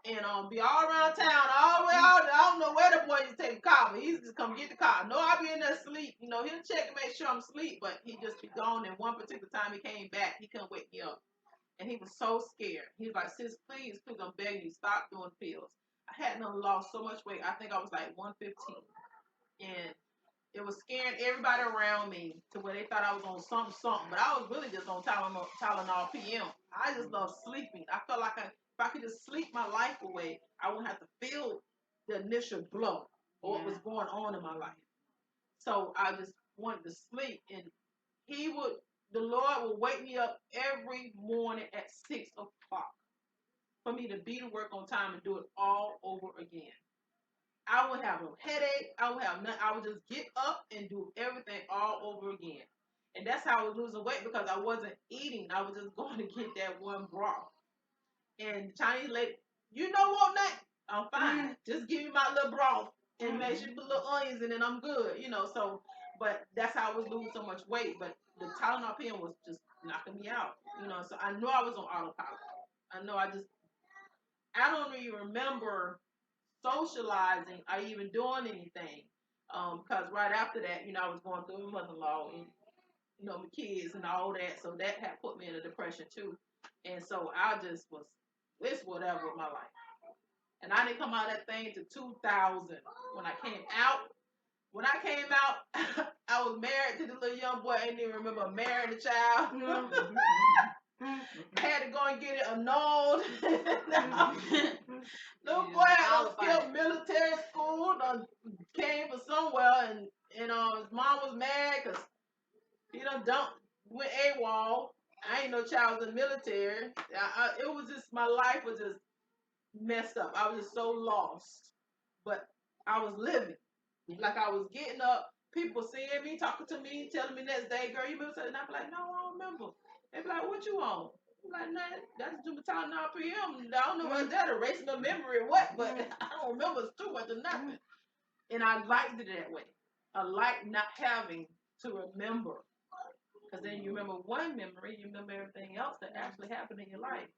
Speaker 1: And be all around town, all the way out. I don't know where the boy used to take the car, but he used to just come get the car. No, I be in there asleep. You know, he'll check and make sure I'm asleep, but he just be gone. And one particular time he came back, he couldn't wake me up. And he was so scared. He was like, sis, please, I'm begging you, stop doing pills. I hadn't lost so much weight. I think I was like 115. And it was scaring everybody around me to where they thought I was on something. But I was really just on Tylenol PM. I just love sleeping. I felt like if I could just sleep my life away, I wouldn't have to feel the initial blow or what was going on in my life. So I just wanted to sleep. And the Lord would wake me up every morning at 6 o'clock for me to be to work on time and do it all over again. I would have a headache. I would have nothing. I would just get up and do everything all over again. And that's how I was losing weight, because I wasn't eating. I was just going to get that one broth. And the Chinese lady, you know what, that? I'm fine. Just give me my little broth and make sure you put little onions in it, and I'm good. You know, so, but that's how I was losing so much weight. But the Tylenol pen was just knocking me out. You know, so I know I was on autopilot. I don't even remember socializing or even doing anything. Because right after that, you know, I was going through my mother-in-law and, you know, my kids and all that. So that had put me in a depression too. And so I just was, it's whatever with my life. And I didn't come out of that thing to 2000 when I came out. When I came out, I was married to the little young boy. I didn't even remember marrying the child. I had to go and get it annulled. Little boy had skipped military school, came from somewhere, and his mom was mad because he went AWOL. I ain't no child in the military. It was just, my life was just messed up. I was just so lost. But I was living. Like, I was getting up, people seeing me, talking to me, telling me next day, girl, you remember something? And I'd be like, no, I don't remember. They'd be like, what you on? I'm like, nah, that's Tylenol PM. I don't know what's that, erasing my memory or what, but I don't remember too much of nothing. And I liked it that way. I like not having to remember. Because then you remember one memory, you remember everything else that actually happened in your life.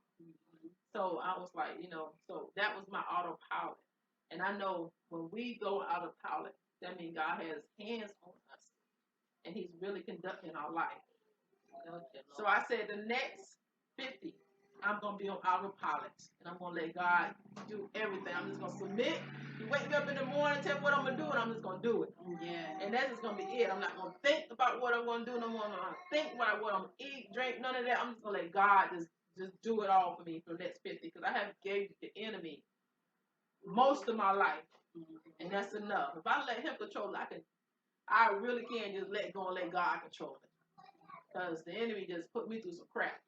Speaker 1: So I was like, so that was my autopilot. And I know when we go autopilot, that means God has hands on us. And he's really conducting our life. So I said the next 50, I'm going to be on autopilot. And I'm going to let God do everything. I'm just going to submit. You wake me up in the morning, tell me what I'm going to do, and I'm just going to do it. Yeah. And that's just going to be it. I'm not going to think about what I'm going to do no more. I'm not going to think about what I'm going to eat, drink, none of that. I'm just going to let God just do it all for me for the next 50. Because I have gave the enemy most of my life. And that's enough. If I let him control it, I really can just let go and let God control it. Because the enemy just put me through some crap.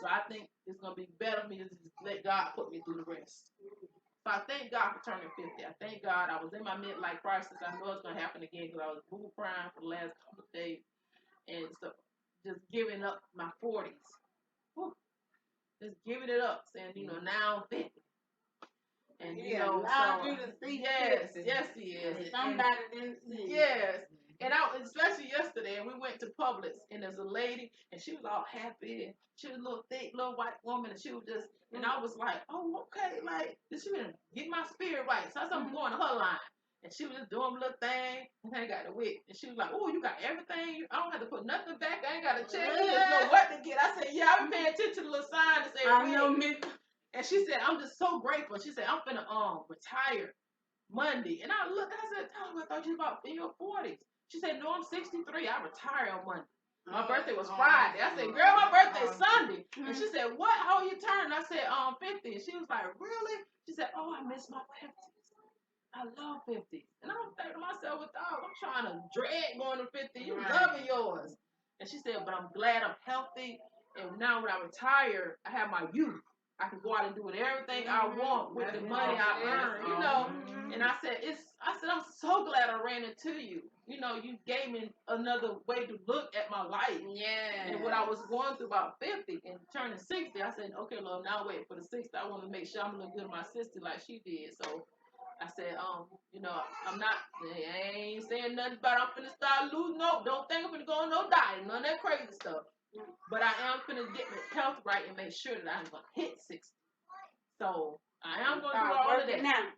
Speaker 1: So I think it's going to be better for me to just let God put me through the rest. I thank God for turning 50. I thank God I was in my midlife crisis. I know it's going to happen again because I was boo crying for the last couple of days. And so just giving up my 40s. Whew. Just giving it up, saying, now I'm 50. And,
Speaker 3: allowed you to see
Speaker 1: yes, he is.
Speaker 3: Somebody didn't see.
Speaker 1: Yes. And especially yesterday, and we went to Publix, and there's a lady, and she was all happy, and she was a little thick, little white woman, and she was just, and I was like, oh, okay, like, she gonna get my spirit right. So I said, I'm going to her line. And she was just doing a little thing, and I got the whip. And she was like, oh, you got everything? I don't have to put nothing back. I ain't got to check. I just know what to get. I said, yeah, I've been paying attention to the little sign that said,
Speaker 3: I know me.
Speaker 1: And she said, I'm just so grateful. She said, I'm finna retire Monday. And I looked, I said, oh, I thought you was about in your 40s. She said, no, I'm 63. I retire on Monday. My birthday was Friday. I said, girl, my birthday's Sunday. And she said, what? How you turn? I said, 50. And she was like, really? She said, oh, I miss my 50s. I love 50s. And I'm thinking to myself, well, dog, I'm trying to dread going to 50. You loving yours. And she said, but I'm glad I'm healthy. And now when I retire, I have my youth. I can go out and do everything I want with the money I earn, And I said, I'm so glad I ran into you. You gave me another way to look at my life.
Speaker 2: Yeah.
Speaker 1: And what I was going through about 50 and turning 60, I said, okay, Lord, now wait for the 60. I want to make sure I'm going to look good to my sister like she did. So I said, I'm not, I ain't saying nothing about I'm finna start losing. No, don't think I'm finna go on no diet, none of that crazy stuff. But I am finna get my health right and make sure that I'm gonna hit 60. So I am gonna do all of that.
Speaker 3: Now.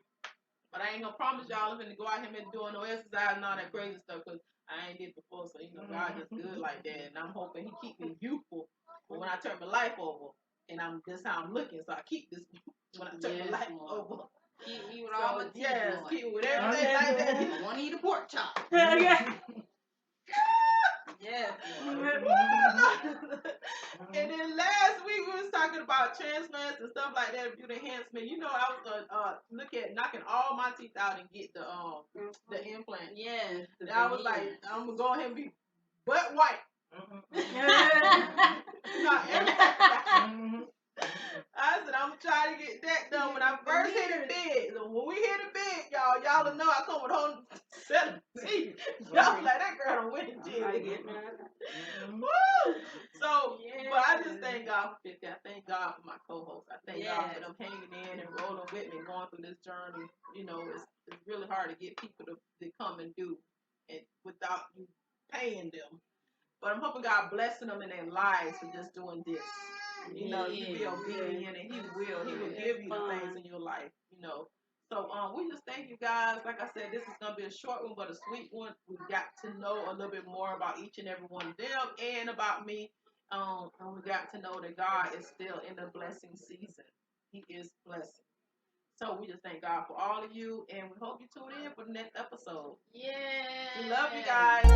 Speaker 1: But I ain't gonna promise y'all I'm finna go out here and doing no exercise and all that crazy stuff because I ain't did it before. So God is good like that, and I'm hoping He keep me youthful for when I turn my life over. And this how I'm looking, so I keep this when I turn my life over.
Speaker 2: Keep me with all my teeth.
Speaker 1: Yes, keep with everything like that.
Speaker 2: Want to eat a pork chop?
Speaker 3: Yeah.
Speaker 2: Yes.
Speaker 1: And then last week we was talking about transplants and stuff like that, beauty enhancement. I was gonna look at knocking all my teeth out and get the implant.
Speaker 2: Yes.
Speaker 1: And I was like, I'm gonna go ahead and be butt white. Not everything. I said, I'm trying to get that done when I first hit the bed. So when we hit the bed, y'all will know I come with a whole set of teeth. Y'all like, that girl done went and did it. Woo! So, but I just thank God for 50. I thank God for my co-hosts. I thank God for them hanging in and rolling with me, going through this journey. It's really hard to get people to come and do it without you paying them. But I'm hoping God blessing them in their lives for just doing this. You be obedient, and He will give you the things in your life. So we just thank you guys. Like I said, this is gonna be a short one, but a sweet one. We got to know a little bit more about each and every one of them and about me. And we got to know that God is still in the blessing season. He is blessing. So we just thank God for all of you, and we hope you tune in for the next episode.
Speaker 2: Yeah.
Speaker 1: We love you guys.